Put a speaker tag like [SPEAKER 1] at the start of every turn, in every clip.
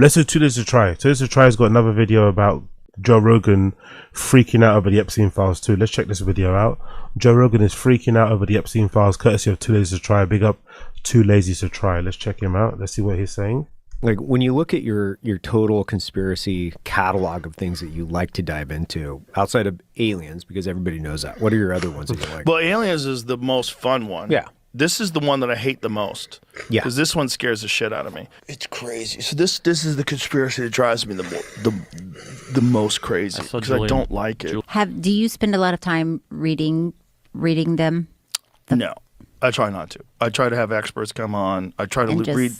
[SPEAKER 1] Let's do 2 days to try. 2 days to try has got another video about Joe Rogan freaking out over the Epstein files too. Let's check this video out. Joe Rogan is freaking out over the Epstein files, courtesy of 2 days to try. Big up Too Lazy to Try. Let's check him out. Let's see what he's saying.
[SPEAKER 2] Like, when you look at your total conspiracy catalog of things that you like to dive into, outside of aliens, because everybody knows that, what are your other ones that you like?
[SPEAKER 3] Well, aliens is the most fun one.
[SPEAKER 2] Yeah.
[SPEAKER 3] This is the one that I hate the most.
[SPEAKER 2] Yeah.
[SPEAKER 3] Because this one scares the shit out of me. It's crazy. So this is the conspiracy that drives me the most crazy. Because I don't like it.
[SPEAKER 4] Do you spend a lot of time reading them?
[SPEAKER 3] No. I try not to. I try to have experts come on. I try to read.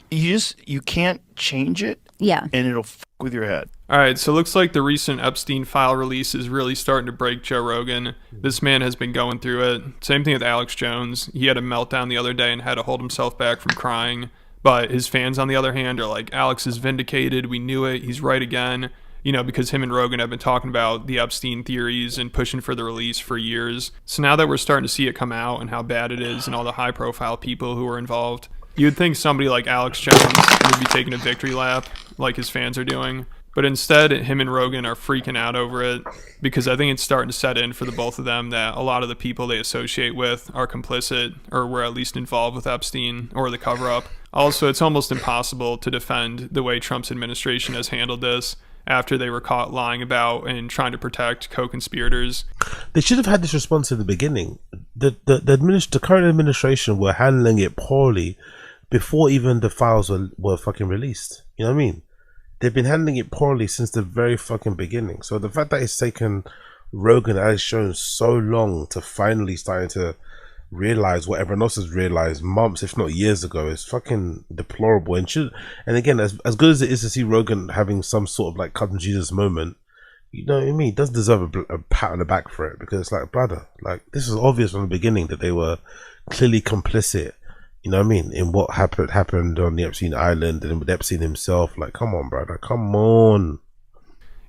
[SPEAKER 3] You can't change it.
[SPEAKER 4] Yeah.
[SPEAKER 3] And it'll fuck with your head.
[SPEAKER 5] All right, so it looks like the recent Epstein file release is really starting to break Joe Rogan. This man has been going through it. Same thing with Alex Jones. He had a meltdown the other day and had to hold himself back from crying. But his fans, on the other hand, are like, Alex is vindicated. We knew it. He's right again. You know, because him and Rogan have been talking about the Epstein theories and pushing for the release for years. So now that we're starting to see it come out and how bad it is and all the high-profile people who are involved, you'd think somebody like Alex Jones would be taking a victory lap like his fans are doing. But instead, him and Rogan are freaking out over it because I think it's starting to set in for the both of them that a lot of the people they associate with are complicit or were at least involved with Epstein or the cover-up. Also, it's almost impossible to defend the way Trump's administration has handled this after they were caught lying about and trying to protect co-conspirators.
[SPEAKER 1] They should have had this response in the beginning. The current administration were handling it poorly before even the files were fucking released. You know what I mean? They've been handling it poorly since the very fucking beginning. So the fact that it's taken Rogan and Alex Jones so long to finally starting to realize what everyone else has realized months, if not years ago, is fucking deplorable. And again, as good as it is to see Rogan having some sort of like come Jesus moment, you know what I mean? He does deserve a pat on the back for it, because it's like, brother, like, this is obvious from the beginning that they were clearly complicit. You know what I mean? In what happened on the Epstein Island and with Epstein himself. Like, come on, brother. Come on.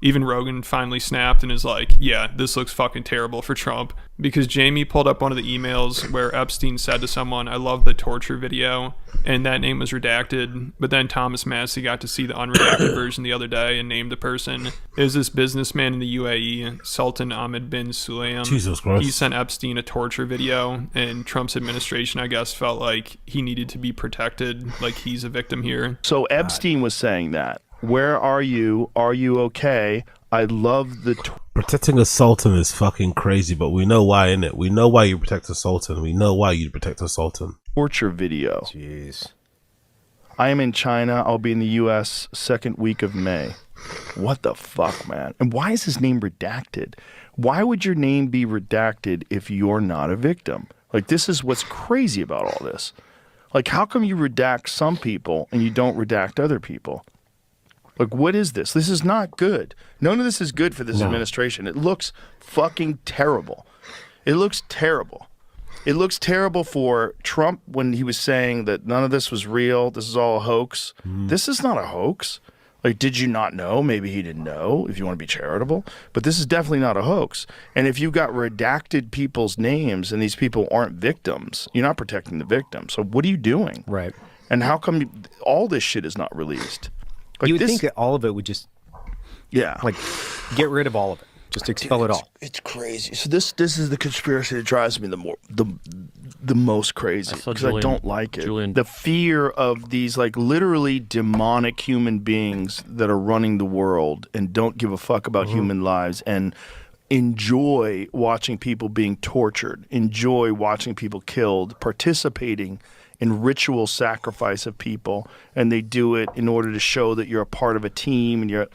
[SPEAKER 5] Even Rogan finally snapped and is like, yeah, this looks fucking terrible for Trump. Because Jamie pulled up one of the emails where Epstein said to someone, I love the torture video. And that name was redacted. But then Thomas Massey got to see the unredacted version the other day and named the person. It was this businessman in the UAE, Sultan Ahmed bin Sulayem.
[SPEAKER 1] Jesus Christ.
[SPEAKER 5] He sent Epstein a torture video. And Trump's administration, I guess, felt like he needed to be protected. Like he's a victim here.
[SPEAKER 3] So Epstein was saying that. Where are you? Are you okay? I love the...
[SPEAKER 1] Protecting a sultan is fucking crazy, but we know why, innit? We know why you protect a sultan. We know why you protect a sultan.
[SPEAKER 3] Torture video.
[SPEAKER 2] Jeez.
[SPEAKER 3] I am in China. I'll be in the U.S. second week of May. What the fuck, man? And why is his name redacted? Why would your name be redacted if you're not a victim? Like, this is what's crazy about all this. Like, how come you redact some people and you don't redact other people? Like, what is this? This is not good. None of this is good for this administration. It looks fucking terrible. It looks terrible. It looks terrible for Trump when he was saying that none of this was real. This is all a hoax. This is not a hoax. Like, did you not know? Maybe he didn't know, if you want to be charitable. But this is definitely not a hoax. And if you've got redacted people's names and these people aren't victims, you're not protecting the victim. So what are you doing?
[SPEAKER 2] Right.
[SPEAKER 3] And how come all this shit is not released? Like,
[SPEAKER 2] you would think that all of it would just, like, get rid of all of it. Just expel it all.
[SPEAKER 3] It's crazy. So this is the conspiracy that drives me the most crazy, because I don't like it. The fear of these, like, literally demonic human beings that are running the world and don't give a fuck about human lives and enjoy watching people being tortured, enjoy watching people killed, participating in ritual sacrifice of people, and they do it in order to show that you're a part of a team. And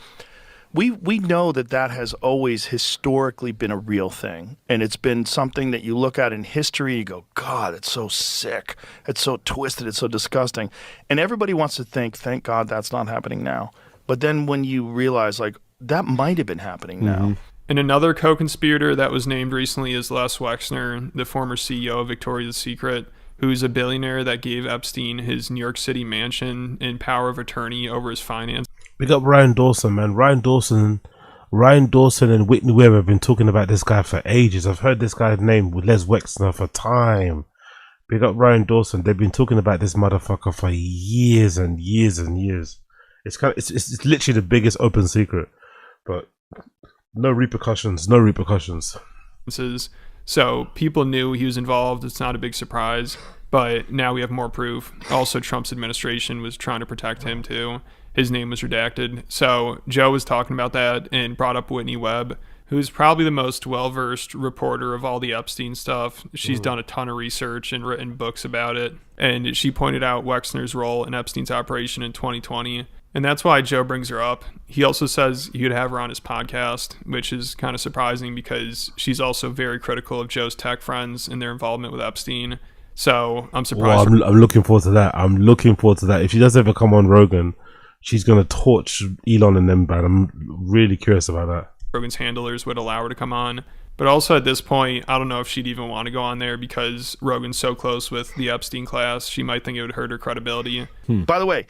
[SPEAKER 3] we know that has always historically been a real thing, and it's been something that you look at in history and you go, God, it's so sick, it's so twisted, it's so disgusting, and everybody wants to think, thank God that's not happening now. But then when you realize, like, that might have been happening now.
[SPEAKER 5] And another co-conspirator that was named recently is Les Wexner, the former CEO of Victoria's Secret, who's a billionaire that gave Epstein his New York City mansion and power of attorney over his finance.
[SPEAKER 1] We got Ryan Dawson, man. Ryan Dawson and Whitney Webb have been talking about this guy for ages. I've heard this guy's name with Les Wexner for time. We got Ryan Dawson. They've been talking about this motherfucker for years and years and years. It's literally the biggest open secret, but no repercussions. No repercussions.
[SPEAKER 5] So people knew he was involved. It's not a big surprise, but now we have more proof. Also, Trump's administration was trying to protect him too. His name was redacted. So Joe was talking about that and brought up Whitney Webb, who's probably the most well-versed reporter of all the Epstein stuff. She's done a ton of research and written books about it. And she pointed out Wexner's role in Epstein's operation in 2020. And that's why Joe brings her up. He also says he would have her on his podcast, which is kind of surprising because she's also very critical of Joe's tech friends and their involvement with Epstein. So I'm surprised.
[SPEAKER 1] Well, I'm looking forward to that. I'm looking forward to that. If she does ever come on Rogan, she's going to torch Elon and them, but I'm really curious about that.
[SPEAKER 5] Rogan's handlers would allow her to come on. But also at this point, I don't know if she'd even want to go on there because Rogan's so close with the Epstein class. She might think it would hurt her credibility.
[SPEAKER 3] By the way,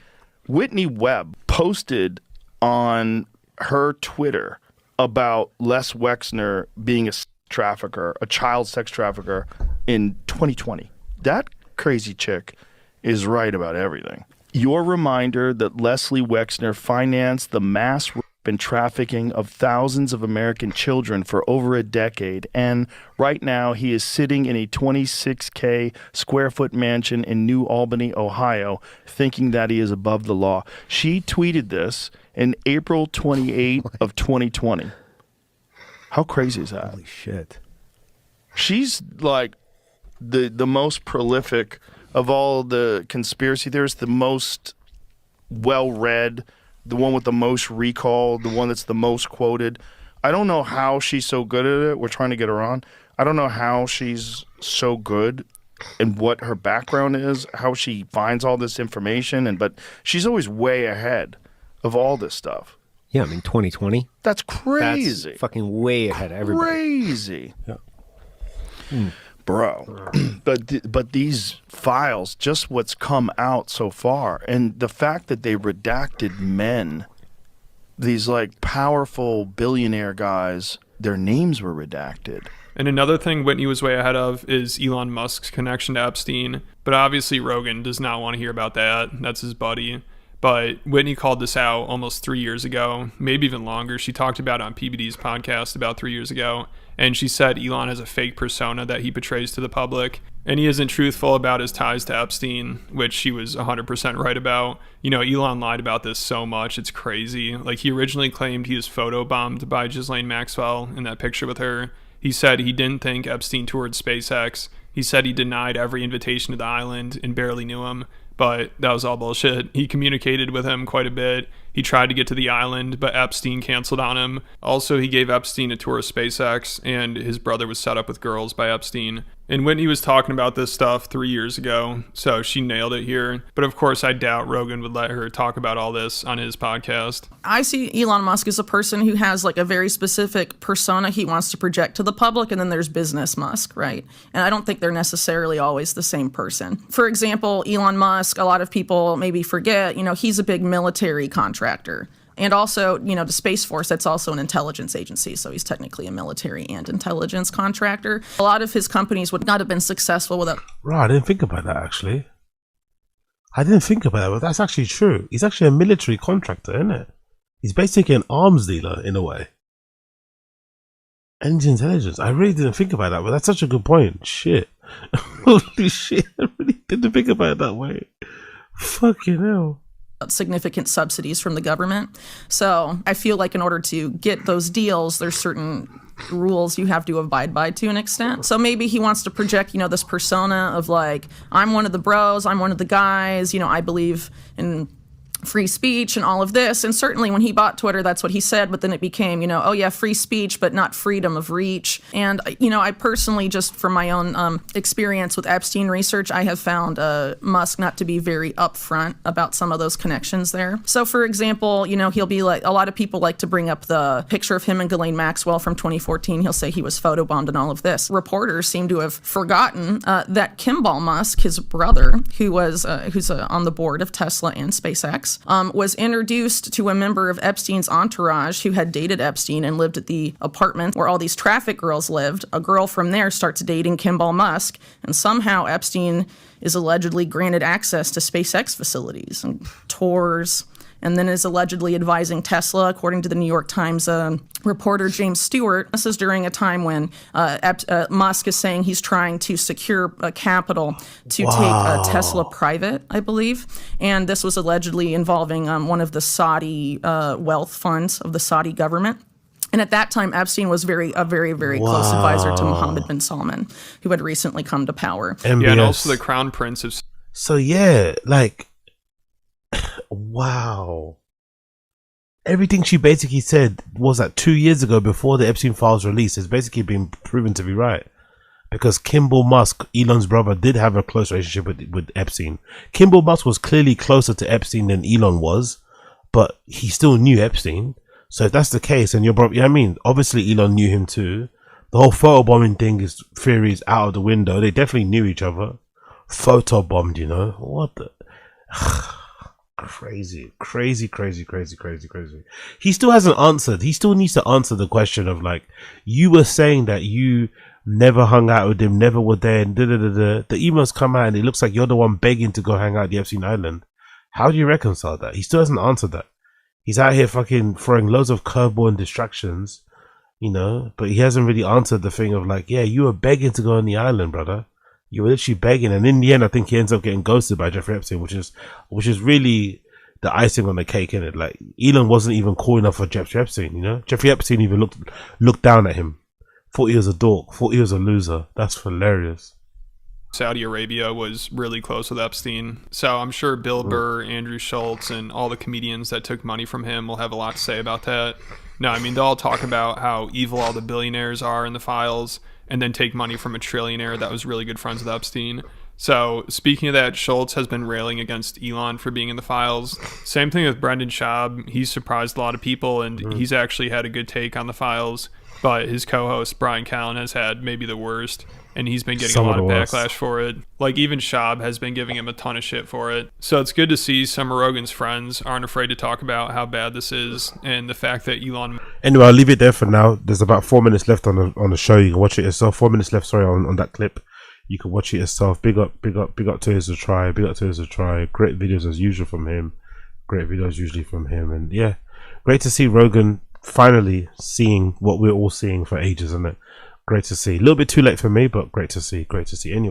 [SPEAKER 3] Whitney Webb posted on her Twitter about Les Wexner being a trafficker, a child sex trafficker in 2020. That crazy chick is right about everything. Your reminder that Leslie Wexner financed the mass rape and trafficking of thousands of American children for over a decade, and right now he is sitting in a 26K square foot mansion in New Albany, Ohio, thinking that he is above the law. She tweeted this in April 28 of 2020. How crazy is that?
[SPEAKER 2] Holy shit.
[SPEAKER 3] She's like the most prolific of all the conspiracy theorists, the most well-read, the one with the most recall, the one that's the most quoted. I don't know how she's so good at it. We're trying to get her on. I don't know how she's so good and what her background is, how she finds all this information, but she's always way ahead of all this stuff.
[SPEAKER 2] Yeah, I mean, 2020.
[SPEAKER 3] That's crazy.
[SPEAKER 2] That's fucking way ahead of everybody.
[SPEAKER 3] Crazy.
[SPEAKER 2] Yeah.
[SPEAKER 3] Bro, but these files, just what's come out so far, and the fact that they redacted men, these like powerful billionaire guys, their names were redacted.
[SPEAKER 5] And another thing Whitney was way ahead of is Elon Musk's connection to Epstein. But obviously Rogan does not want to hear about that. That's his buddy. But Whitney called this out almost 3 years ago, maybe even longer. She talked about it on PBD's podcast about 3 years ago. And she said Elon has a fake persona that he portrays to the public. And he isn't truthful about his ties to Epstein, which she was 100% right about. You know, Elon lied about this so much, it's crazy. Like, he originally claimed he was photobombed by Ghislaine Maxwell in that picture with her. He said he didn't think Epstein toured SpaceX. He said he denied every invitation to the island and barely knew him. But that was all bullshit. He communicated with him quite a bit. He tried to get to the island, but Epstein canceled on him. Also, he gave Epstein a tour of SpaceX, and his brother was set up with girls by Epstein. And Whitney was talking about this stuff 3 years ago, so she nailed it here. But of course, I doubt Rogan would let her talk about all this on his podcast.
[SPEAKER 6] I see Elon Musk as a person who has like a very specific persona he wants to project to the public, and then there's business Musk, right? And I don't think they're necessarily always the same person. For example, Elon Musk, a lot of people maybe forget, you know, he's a big military contractor. And also, you know, the Space Force, that's also an intelligence agency, so he's technically a military and intelligence contractor. A lot of his companies would not have been successful without...
[SPEAKER 1] Right, I didn't think about that, actually. I didn't think about that, but that's actually true. He's actually a military contractor, isn't it? He's basically an arms dealer, in a way. And intelligence. I really didn't think about that, but that's such a good point. Shit. Holy shit, I really didn't think about it that way. Fucking hell.
[SPEAKER 6] Significant subsidies from the government. So I feel like in order to get those deals, there's certain rules you have to abide by to an extent. So maybe he wants to project, you know, this persona of like, I'm one of the bros, I'm one of the guys, you know, I believe in free speech and all of this. And certainly when he bought Twitter, that's what he said. But then it became, you know, oh yeah, free speech, but not freedom of reach. And, you know, I personally, just from my own experience with Epstein research, I have found Musk not to be very upfront about some of those connections there. So for example, you know, he'll be like, a lot of people like to bring up the picture of him and Ghislaine Maxwell from 2014. He'll say he was photobombed and all of this. Reporters seem to have forgotten that Kimball Musk, his brother, who's on the board of Tesla and SpaceX, was introduced to a member of Epstein's entourage who had dated Epstein and lived at the apartment where all these traffic girls lived. A girl from there starts dating Kimball Musk, and somehow Epstein is allegedly granted access to SpaceX facilities and tours and then is allegedly advising Tesla, according to the New York Times reporter James Stewart. This is during a time when Musk is saying he's trying to secure capital to take Tesla private, I believe. And this was allegedly involving one of the Saudi wealth funds of the Saudi government. And at that time, Epstein was very close advisor to Mohammed bin Salman, who had recently come to power.
[SPEAKER 1] MBS.
[SPEAKER 5] Yeah, and also the crown prince of...
[SPEAKER 1] So yeah, like, wow. Everything she basically said was that 2 years ago, before the Epstein files release, has basically been proven to be right. Because Kimball Musk, Elon's brother, did have a close relationship with Epstein. Kimball Musk was clearly closer to Epstein than Elon was, but he still knew Epstein. So if that's the case, and you're probably, you know what I mean? Obviously Elon knew him too. The whole photobombing thing is theories out of the window. They definitely knew each other. Photobombed, you know? What the... Crazy. He still hasn't answered. He still needs to answer the question of, like, you were saying that you never hung out with him, never were there, and The emails come out and it looks like you're the one begging to go hang out at the Epstein Island. How do you reconcile that? He still hasn't answered that. He's out here fucking throwing loads of curveball and distractions, you know, but he hasn't really answered the thing of, like, yeah, you were begging to go on the island, brother. You were literally begging, and in the end, I think he ends up getting ghosted by Jeffrey Epstein, which is really the icing on the cake, innit? Like, Elon wasn't even cool enough for Jeffrey Epstein, you know? Jeffrey Epstein even looked down at him, thought he was a dork, thought he was a loser. That's hilarious.
[SPEAKER 5] Saudi Arabia was really close with Epstein. So I'm sure Bill Burr, Andrew Schultz, and all the comedians that took money from him will have a lot to say about that. No, I mean, they'll all talk about how evil all the billionaires are in the files, and then take money from a trillionaire that was really good friends with Epstein. So speaking of that, Schultz has been railing against Elon for being in the files. Same thing with Brendan Schaub. He's surprised a lot of people, and he's actually had a good take on the files. But his co-host, Brian Callen, has had maybe the worst, and he's been getting a lot of backlash for it. Like, even Schaub has been giving him a ton of shit for it. So it's good to see some of Rogan's friends aren't afraid to talk about how bad this is, and the fact that Elon...
[SPEAKER 1] Anyway, I'll leave it there for now. There's about 4 minutes left on the show. You can watch it yourself. 4 minutes left, sorry, on that clip. You can watch it yourself. Big up to his try. Great videos as usual from him. And yeah, great to see Rogan finally seeing what we're all seeing for ages, isn't it? Great to see. A little bit too late for me, but great to see. Anyway.